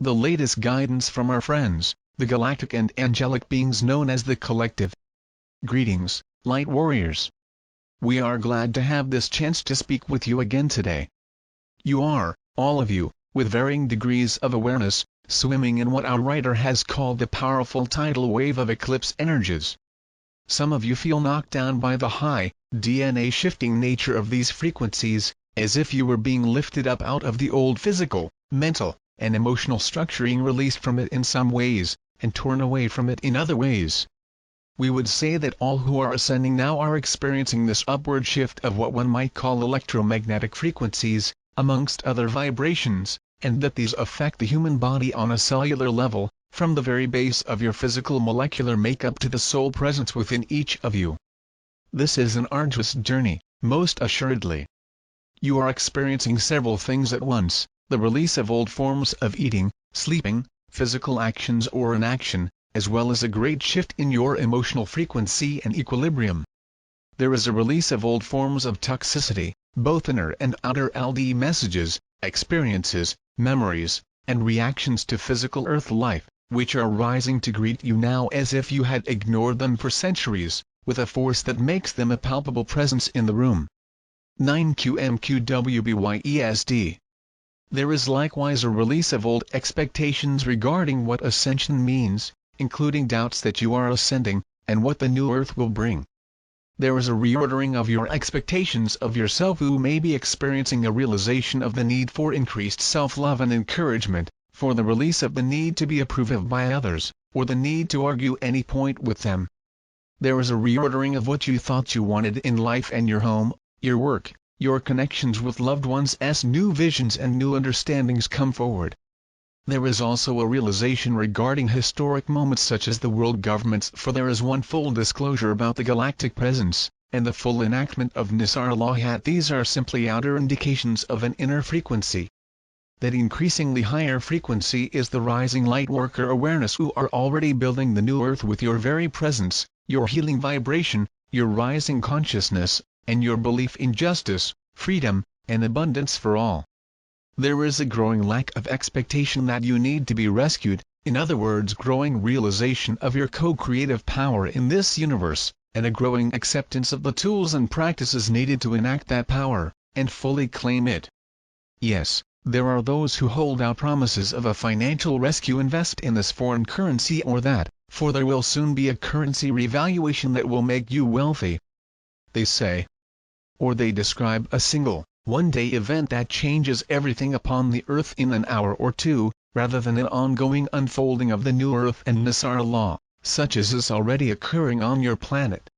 the latest guidance from our friends, the galactic and angelic beings known as the Collective. Greetings, Light Warriors. We are glad to have this chance to speak with you again today. You are, all of you, with varying degrees of awareness, swimming in what our writer has called the powerful tidal wave of eclipse energies. Some of you feel knocked down by the high, DNA shifting nature of these frequencies, as if you were being lifted up out of the old physical, mental, and emotional structuring, released from it in some ways, and torn away from it in other ways. We would say that all who are ascending now are experiencing this upward shift of what one might call electromagnetic frequencies, amongst other vibrations, and that these affect the human body on a cellular level, from the very base of your physical molecular makeup to the soul presence within each of you. This is an arduous journey, most assuredly. You are experiencing several things at once: the release of old forms of eating, sleeping, physical actions or inaction, as well as a great shift in your emotional frequency and equilibrium. There is a release of old forms of toxicity, both inner and outer LD messages, experiences, memories, and reactions to physical earth life, which are rising to greet you now as if you had ignored them for centuries, with a force that makes them a palpable presence in the room. 9QMQWBYESD. There is likewise a release of old expectations regarding what ascension means, including doubts that you are ascending, and what the new earth will bring. There is a reordering of your expectations of yourself who may be experiencing a realization of the need for increased self-love and encouragement, for the release of the need to be approved of by others, or the need to argue any point with them. There is a reordering of what you thought you wanted in life and your home, your work, your connections with loved ones as new visions and new understandings come forward. There is also a realization regarding historic moments such as the world governments, for there is one full disclosure about the galactic presence, and the full enactment of Nisar Law. These are simply outer indications of an inner frequency. That increasingly higher frequency is the rising Lightworker awareness who are already building the new earth with your very presence, your healing vibration, your rising consciousness, and your belief in justice, freedom, and abundance for all. There is a growing lack of expectation that you need to be rescued, in other words growing realization of your co-creative power in this universe, and a growing acceptance of the tools and practices needed to enact that power, and fully claim it. Yes, there are those who hold out promises of a financial rescue, invest in this foreign currency or that, for there will soon be a currency revaluation that will make you wealthy. They say. Or they describe a single, one-day event that changes everything upon the earth in an hour or two, rather than an ongoing unfolding of the new earth and Nisar Law, such as is already occurring on your planet.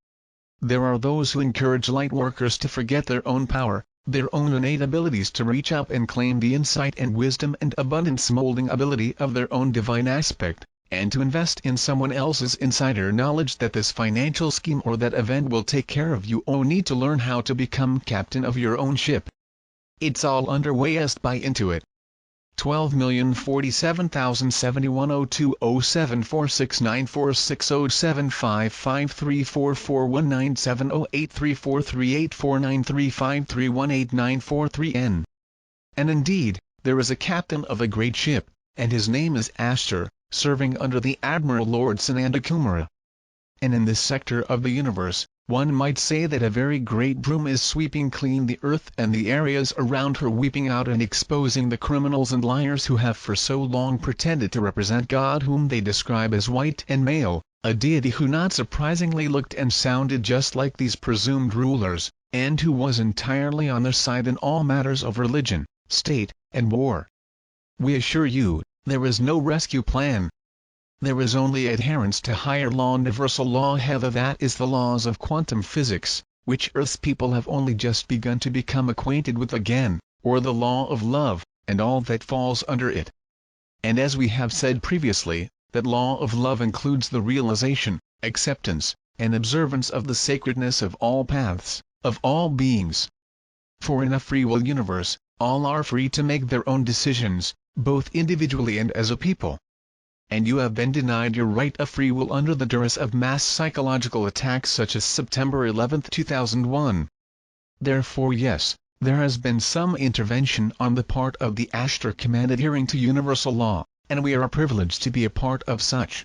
There are those who encourage Lightworkers to forget their own power, their own innate abilities, to reach up and claim the insight and wisdom and abundance molding ability of their own divine aspect, and to invest in someone else's insider knowledge that this financial scheme or that event will take care of you. Oh, need to learn how to become captain of your own ship. It's all underway. Buy into it. 12,047,102,074694607534419708343843935318943N. And indeed, there is a captain of a great ship, and his name is Asher, serving under the Admiral Lord Sanandakumara. And in this sector of the universe, one might say that a very great broom is sweeping clean the earth and the areas around her, weeping out and exposing the criminals and liars who have for so long pretended to represent God, whom they describe as white and male, a deity who not surprisingly looked and sounded just like these presumed rulers, and who was entirely on their side in all matters of religion, state, and war. We assure you, there is no rescue plan. There is only adherence to higher law, universal law. That is the laws of quantum physics, which Earth's people have only just begun to become acquainted with again, or the law of love, and all that falls under it. And as we have said previously, that law of love includes the realization, acceptance, and observance of the sacredness of all paths, of all beings. For in a free will universe, all are free to make their own decisions, both individually and as a people. And you have been denied your right of free will under the duress of mass psychological attacks such as September 11, 2001. Therefore yes, there has been some intervention on the part of the Ashtar command adhering to universal law, and we are privileged to be a part of such.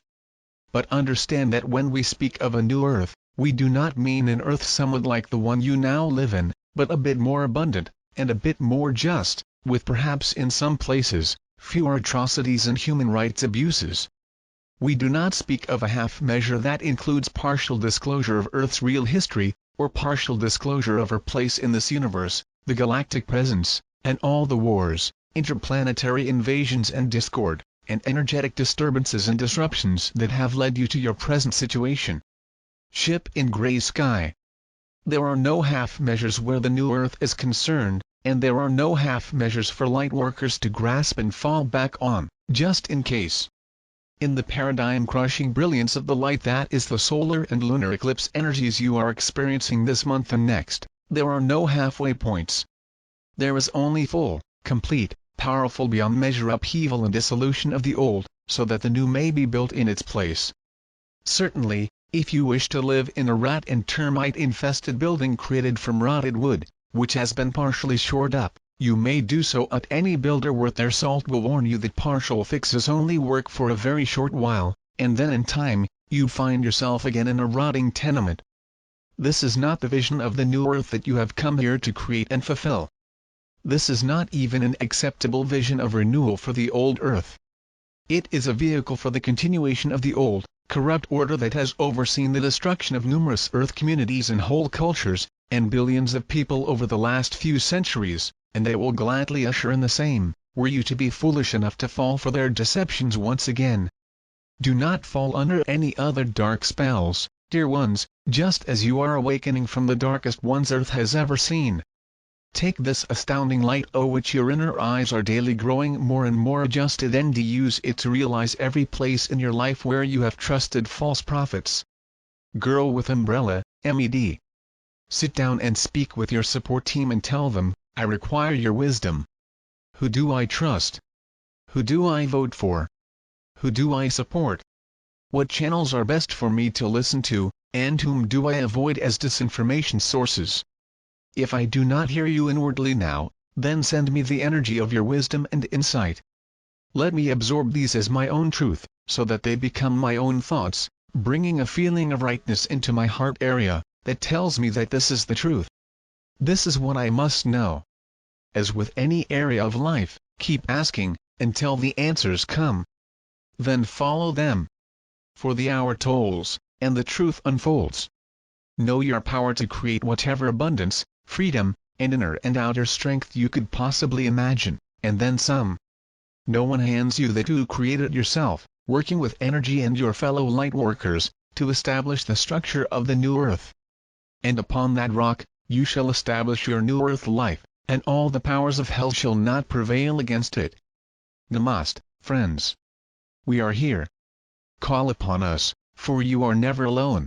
But understand that when we speak of a new earth, we do not mean an earth somewhat like the one you now live in, but a bit more abundant, and a bit more just, with perhaps in some places, fewer atrocities and human rights abuses. We do not speak of a half measure that includes partial disclosure of Earth's real history, or partial disclosure of her place in this universe, the galactic presence, and all the wars, interplanetary invasions and discord, and energetic disturbances and disruptions that have led you to your present situation. Ship in gray sky. There are no half measures where the new Earth is concerned, and there are no half measures for Lightworkers to grasp and fall back on, just in case. In the paradigm-crushing brilliance of the light that is the solar and lunar eclipse energies you are experiencing this month and next, there are no halfway points. There is only full, complete, powerful beyond measure upheaval and dissolution of the old, so that the new may be built in its place. Certainly, if you wish to live in a rat and termite-infested building created from rotted wood, which has been partially shored up, you may do so, at any builder worth their salt will warn you that partial fixes only work for a very short while, and then in time, you find yourself again in a rotting tenement. This is not the vision of the new earth that you have come here to create and fulfill. This is not even an acceptable vision of renewal for the old earth. It is a vehicle for the continuation of the old, corrupt order that has overseen the destruction of numerous earth communities and whole cultures, and billions of people over the last few centuries, and they will gladly usher in the same, were you to be foolish enough to fall for their deceptions once again. Do not fall under any other dark spells, dear ones, just as you are awakening from the darkest ones earth has ever seen. Take this astounding light which your inner eyes are daily growing more and more adjusted, and use it to realize every place in your life where you have trusted false prophets. Girl with umbrella, MED. Sit down and speak with your support team and tell them, I require your wisdom. Who do I trust? Who do I vote for? Who do I support? What channels are best for me to listen to, and whom do I avoid as disinformation sources? If I do not hear you inwardly now, then send me the energy of your wisdom and insight. Let me absorb these as my own truth, so that they become my own thoughts, bringing a feeling of rightness into my heart area, that tells me that this is the truth. This is what I must know. As with any area of life, keep asking, until the answers come. Then follow them. For the hour tolls, and the truth unfolds. Know your power to create whatever abundance, freedom, and inner and outer strength you could possibly imagine, and then some. No one hands you that, you create it yourself, working with energy and your fellow lightworkers, to establish the structure of the new earth. And upon that rock, you shall establish your new earth life, and all the powers of hell shall not prevail against it. Namaste, friends. We are here. Call upon us, for you are never alone.